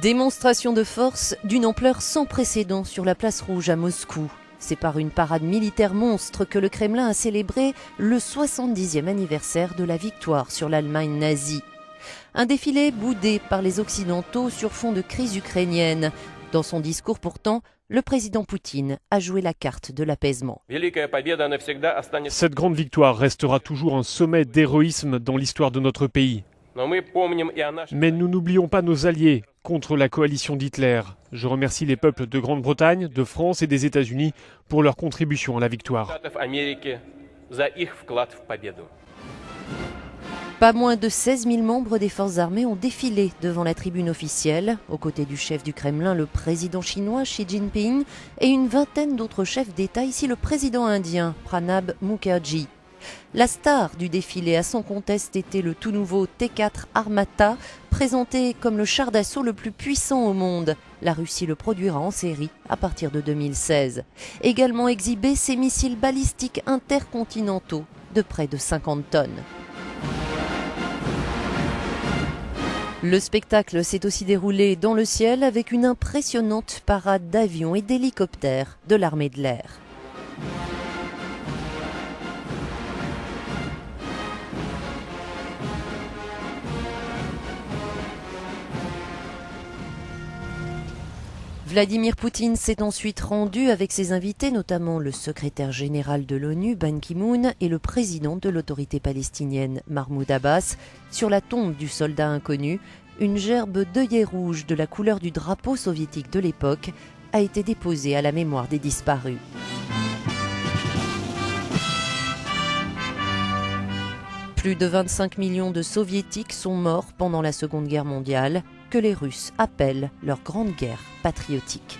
Démonstration de force d'une ampleur sans précédent sur la place rouge à Moscou. C'est par une parade militaire monstre que le Kremlin a célébré le 70e anniversaire de la victoire sur l'Allemagne nazie. Un défilé boudé par les Occidentaux sur fond de crise ukrainienne. Dans son discours pourtant, le président Poutine a joué la carte de l'apaisement. Cette grande victoire restera toujours un sommet d'héroïsme dans l'histoire de notre pays. Mais nous n'oublions pas nos alliés contre la coalition d'Hitler. Je remercie les peuples de Grande-Bretagne, de France et des États-Unis pour leur contribution à la victoire. Pas moins de 16 000 membres des forces armées ont défilé devant la tribune officielle, aux côtés du chef du Kremlin, le président chinois Xi Jinping, et une vingtaine d'autres chefs d'État, ici le président indien Pranab Mukherjee. La star du défilé à son conteste était le tout nouveau T-4 Armata, présenté comme le char d'assaut le plus puissant au monde. La Russie le produira en série à partir de 2016. Également exhibés ses missiles balistiques intercontinentaux de près de 50 tonnes. Le spectacle s'est aussi déroulé dans le ciel avec une impressionnante parade d'avions et d'hélicoptères de l'armée de l'air. Vladimir Poutine s'est ensuite rendu avec ses invités, notamment le secrétaire général de l'ONU, Ban Ki-moon, et le président de l'autorité palestinienne, Mahmoud Abbas, sur la tombe du soldat inconnu. Une gerbe d'œillets rouges de la couleur du drapeau soviétique de l'époque a été déposée à la mémoire des disparus. Plus de 25 millions de soviétiques sont morts pendant la Seconde Guerre mondiale, que les Russes appellent leur grande guerre patriotique.